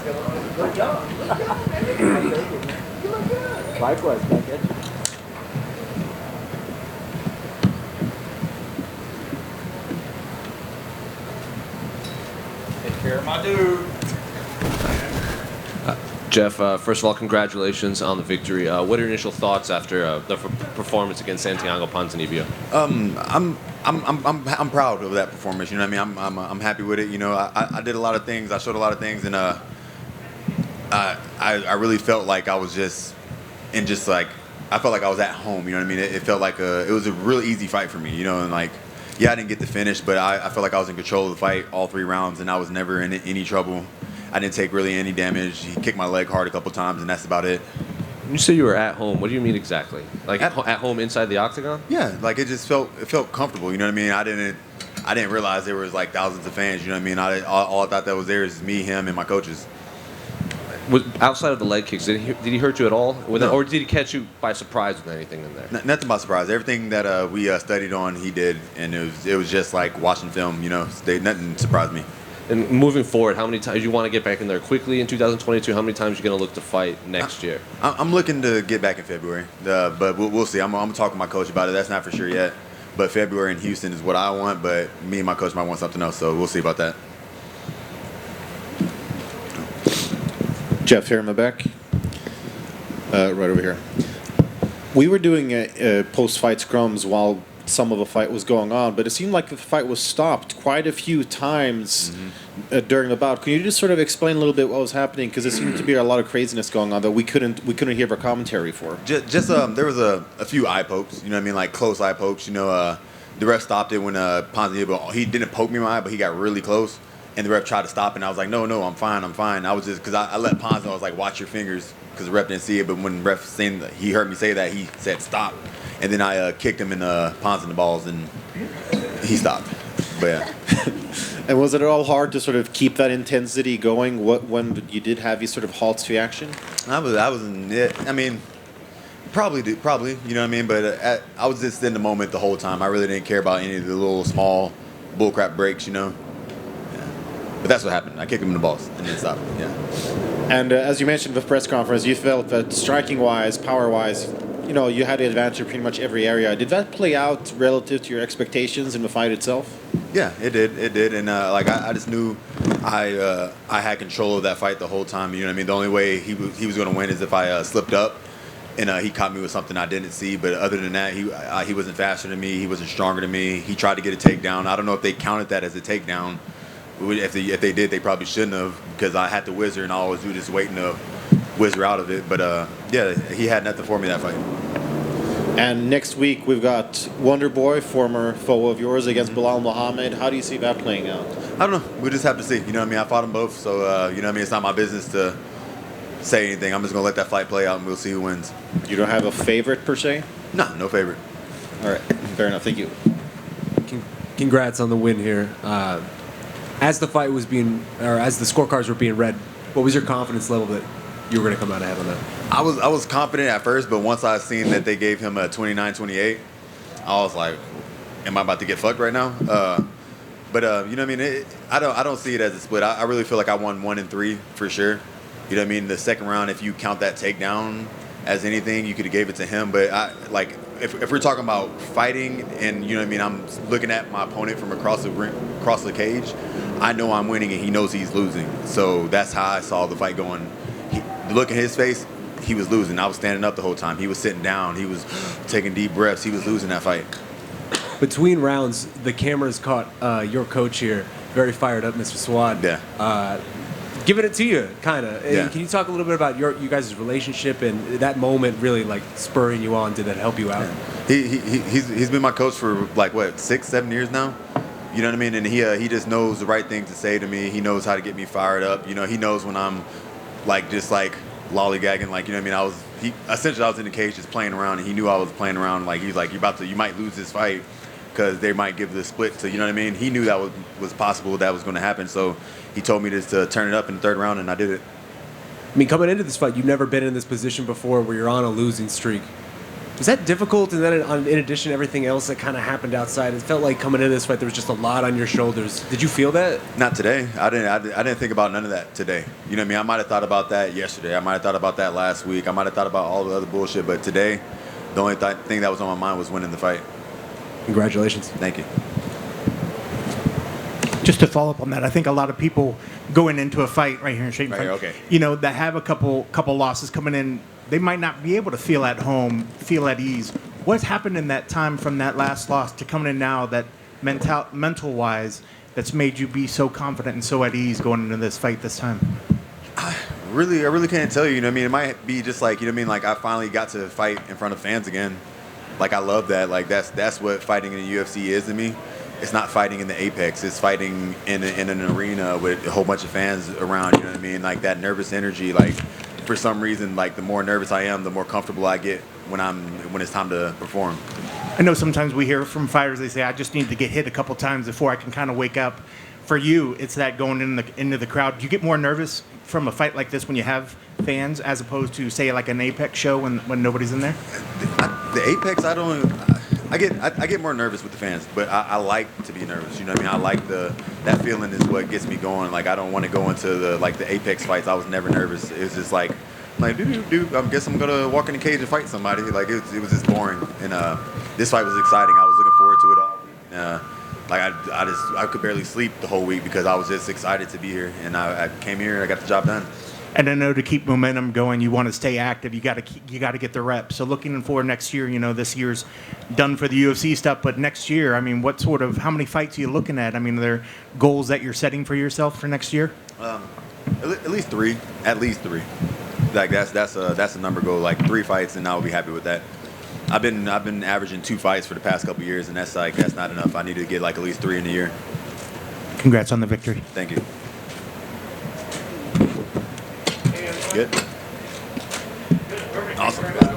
Good job. Good job, man. You look good. Likewise, back at you. Take care of my dude. Geoff, first of all, congratulations on the victory. What are your initial thoughts after the performance against Santiago Ponzinibbio? I'm proud of that performance. You know what I mean? I'm happy with it. You know, I did a lot of things. I showed a lot of things, and I really felt like I was like I felt like I was at home. You know what I mean? It felt like it was a real easy fight for me. You know, and like I didn't get the finish, but I felt like I was in control of the fight all 3 rounds, and I was never in any trouble. I didn't take really any damage. He kicked my leg hard a couple times, and that's about it. When you say you were at home, what do you mean exactly? Like at home inside the octagon? Yeah, like it felt comfortable. You know what I mean? I didn't realize there was like thousands of fans. You know what I mean? All I thought that was there is me, him, and my coaches. Was outside of the leg kicks, did he hurt you at all? No. Or did he catch you by surprise with anything in there? Nothing by surprise. Everything that we studied on, he did, and it was just like watching film. You know, nothing surprised me. And moving forward, how many times you want to get back in there quickly in 2022? How many times are you going to look to fight next year? I'm looking to get back in February, but we'll see. I'm talking to my coach about it. That's not for sure yet. But February in Houston is what I want, but me and my coach might want something else, so we'll see about that. Geoff here in the back. Right over here. We were doing post-fight scrums while some of the fight was going on, but it seemed like the fight was stopped quite a few times during the bout. Can you just sort of explain a little bit what was happening? Because there seemed to be a lot of craziness going on that we couldn't hear our commentary for. Just there was a few eye pokes, you know what I mean, like close eye pokes. You know, the ref stopped it when Ponzinibbio, he didn't poke me in my eye, but he got really close, and the ref tried to stop it, and I was like, no, I'm fine. I was just, because I let Ponz know, I was like, watch your fingers, because the ref didn't see it, but when the ref saying that, he heard me say that, he said stop. And then I kicked him in Ponz in the balls, and he stopped. But yeah. And was it at all hard to sort of keep that intensity going when you did have these sort of halts to action? I wasn't it. I mean, probably, you know what I mean? But I was just in the moment the whole time. I really didn't care about any of the little small bullcrap breaks, you know? Yeah. But that's what happened. I kicked him in the balls and then stopped. Yeah. And as you mentioned with the press conference, you felt that striking-wise, power-wise, you know, you had the advantage in pretty much every area. Did that play out relative to your expectations in the fight itself? Yeah, it did, and I just knew I had control of that fight the whole time. You know what I mean? The only way he was going to win is if I slipped up, and he caught me with something I didn't see. But other than that, he wasn't faster than me. He wasn't stronger than me. He tried to get a takedown. I don't know if they counted that as a takedown. If they did, they probably shouldn't have, because I had to whizzer, and I always do just waiting to whizzer out of it. But yeah, he had nothing for me that fight. And next week we've got Wonder Boy, former foe of yours, against Bilal Muhammad. How do you see that playing out? I don't know. We'll just have to see. You know what I mean? I fought them both, so you know what I mean? It's not my business to say anything. I'm just going to let that fight play out, and we'll see who wins. You don't have a favorite, per se? No favorite. All right. Fair enough. Thank you. Congrats on the win here. As the fight was being, or as the scorecards were being read, what was your confidence level that you were going to come out ahead on that? I was confident at first, but once I seen that they gave him a 29-28, I was like, am I about to get fucked right now? But you know what I mean? I don't see it as a split. I really feel like I won 1 and 3 for sure. You know what I mean? The second round, if you count that takedown as anything, you could have gave it to him. But if we're talking about fighting, and you know what I mean, I'm looking at my opponent from across the cage, I know I'm winning, and he knows he's losing. So that's how I saw the fight going. Look at his face, he was losing. I was standing up the whole time. He was sitting down. He was taking deep breaths. He was losing that fight. Between rounds, the cameras caught your coach here, very fired up, Mr. Swad. Yeah. Giving it to you, kind of. Yeah. Can you talk a little bit about you guys' relationship and that moment really like spurring you on? Did that help you out? He's been my coach for like what, 6-7 years now. You know what I mean? And he just knows the right thing to say to me. He knows how to get me fired up. You know, he knows when I'm just lollygagging, like, you know what I mean? I was in the cage just playing around, and he knew I was playing around. Like, he was like, you might lose this fight because they might give the split to, you know what I mean? He knew that was possible, that was going to happen. So he told me to turn it up in the third round, and I did it. I mean, coming into this fight, you've never been in this position before where you're on a losing streak. Was that difficult? And then in addition to everything else that kind of happened outside, it felt like coming into this fight there was just a lot on your shoulders. Did you feel that? Not today. I didn't think about none of that today. You know what I mean? I might have thought about that yesterday. I might have thought about that last week. I might have thought about all the other bullshit. But today, the only thing that was on my mind was winning the fight. Congratulations. Thank you. Just to follow up on that, I think a lot of people going into a fight right here in Shaking Right Fight, here, okay. you know, that have a couple losses coming in, they might not be able to feel at home, feel at ease. What's happened in that time from that last loss to coming in now that mental-wise that's made you be so confident and so at ease going into this fight this time? I really can't tell you. You know what I mean? It might be just like, you know what I mean? Like, I finally got to fight in front of fans again. Like, I love that. Like, that's what fighting in the UFC is to me. It's not fighting in the apex. It's fighting in an arena with a whole bunch of fans around. You know what I mean? Like, that nervous energy. Like, for some reason, like, the more nervous I am, the more comfortable I get when it's time to perform. I know sometimes we hear from fighters, they say, I just need to get hit a couple times before I can kind of wake up. For you, it's that going into the crowd. Do you get more nervous from a fight like this when you have fans as opposed to, say, like an Apex show when nobody's in there? The apex, I get more nervous with the fans, but I like to be nervous. You know what I mean? I like that feeling is what gets me going. Like, I don't want to go into the apex fights. I was never nervous. It was just like I guess I'm gonna walk in the cage and fight somebody. Like, it was just boring. And this fight was exciting. I was looking forward to it all. I could barely sleep the whole week because I was just excited to be here. And I came here and I got the job done. And I know to keep momentum going, you want to stay active. You got to get the reps. So looking forward next year, you know, this year's done for the UFC stuff, but next year, I mean, how many fights are you looking at? I mean, are there goals that you're setting for yourself for next year? At least three. At least three. Like, that's a number goal. Like, 3 fights, and I will be happy with that. I've been averaging 2 fights for the past couple years, and that's not enough. I need to get like at least 3 in a year. Congrats on the victory. Thank you. Good. Awesome.